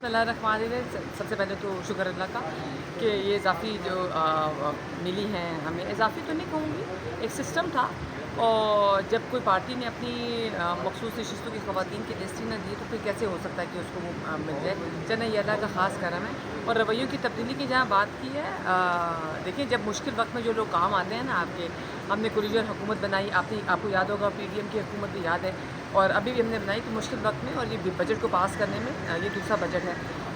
بسم اللہ الرحمن الرحیم۔ سب سے پہلے تو شکر اللہ کا کہ یہ اضافی جو ملی ہیں ہمیں، اضافی تو نہیں کہوں گی، ایک سسٹم تھا، اور جب کوئی پارٹی نے اپنی مخصوص نشستوں کی خواتین کی لسٹ ہی نہ دی تو پھر کیسے ہو سکتا ہے کہ اس کو وہ مل جائے؟ چلیں یہ اللہ کا خاص کرم ہے۔ اور رویوں کی تبدیلی کی جہاں بات کی ہے، دیکھیں جب مشکل وقت میں جو لوگ کام آتے ہیں نا آپ کے، ہم نے کولیجن حکومت بنائی، آپ کو یاد ہوگا پی ڈی ایم کی حکومت بھی یاد ہے، اور ابھی بھی ہم نے بنائی، تو مشکل وقت میں اور یہ بجٹ کو پاس کرنے میں یہ دوسرا بجٹ ہے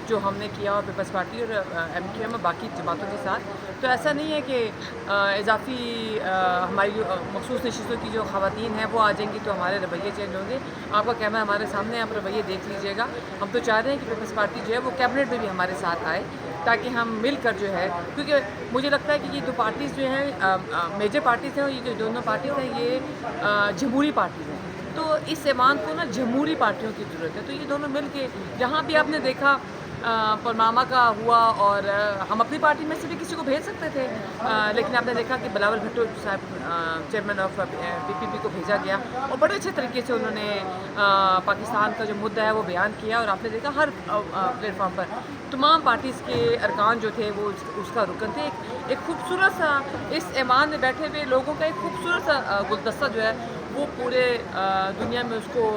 جو ہم نے کیا، اور پیپلز پارٹی اور ایم کیو ایم اور باقی جماعتوں کے ساتھ۔ تو ایسا نہیں ہے کہ اضافی ہماری جو مخصوص نشستوں کی جو خواتین ہیں وہ آ جائیں گی تو ہمارے رویے چینج ہوں گے۔ آپ کا کیمرہ ہمارے سامنے ہے، آپ رویے دیکھ لیجیے گا۔ ہم تو چاہ رہے ہیں کہ پیپلز پارٹی جو ہے وہ کیبنٹ میں بھی ہمارے ساتھ آئے، تاکہ ہم مل کر جو ہے، کیونکہ مجھے لگتا ہے کہ یہ دو پارٹیز جو ہیں میجر پارٹیز ہیں، اور یہ جو دونوں پارٹیز ہیں یہ جمہوری پارٹیز ہیں، تو اس ایمان کو نا جمہوری پارٹیوں کی ضرورت ہے۔ تو یہ دونوں مل کے، جہاں بھی آپ نے دیکھا پرماما کا ہوا، اور ہم اپنی پارٹی میں سے بھی کسی کو بھیج سکتے تھے، لیکن آپ نے دیکھا کہ بلاول بھٹو صاحب چیئرمین آف پی پی پی کو بھیجا گیا، اور بڑے اچھے طریقے سے انہوں نے پاکستان کا جو مدعا ہے وہ بیان کیا، اور آپ نے دیکھا ہر پلیٹ فارم پر تمام پارٹیز کے ارکان جو تھے وہ اس کا رکن تھے۔ ایک خوبصورت سا اس ایمان میں بیٹھے ہوئے لوگوں کا ایک خوبصورت سا گلدستہ جو ہے وہ پورے دنیا میں اس کو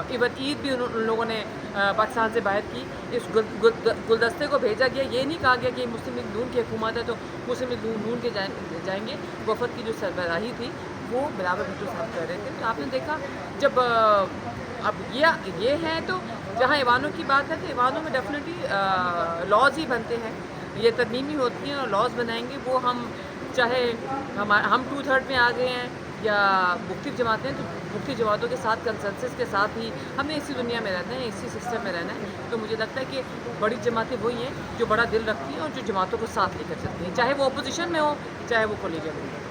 ایون عید بھی ان لوگوں نے پاکستان سے باہر کی، اس گلدستے کو بھیجا گیا۔ یہ نہیں کہا گیا کہ مسلم لیگ نون کی حکومت ہے تو مسلم لیگ نون کے جائیں گے۔ وفد کی جو سربراہی تھی وہ بلاول بھٹو صاحب کر رہے تھے۔ تو آپ نے دیکھا جب اب یہ ہے، تو جہاں ایوانوں کی بات ہے تو ایوانوں میں ڈیفینیٹلی لاز ہی بنتے ہیں، یہ ترمیمی ہوتی ہیں اور لاز بنائیں گے وہ، ہم چاہے ہم 2/3 میں آ گئے ہیں یا مختلف جماعتیں ہیں، تو مختلف جماعتوں کے ساتھ کنسنسس کے ساتھ ہی ہم نے اسی دنیا میں رہنا ہے، اسی سسٹم میں رہنا ہے۔ تو مجھے لگتا ہے کہ بڑی جماعتیں وہی ہیں جو بڑا دل رکھتی ہیں اور جو جماعتوں کو ساتھ لے کر چلتی ہیں، چاہے وہ اپوزیشن میں ہو چاہے وہ کولیجن میں ہو۔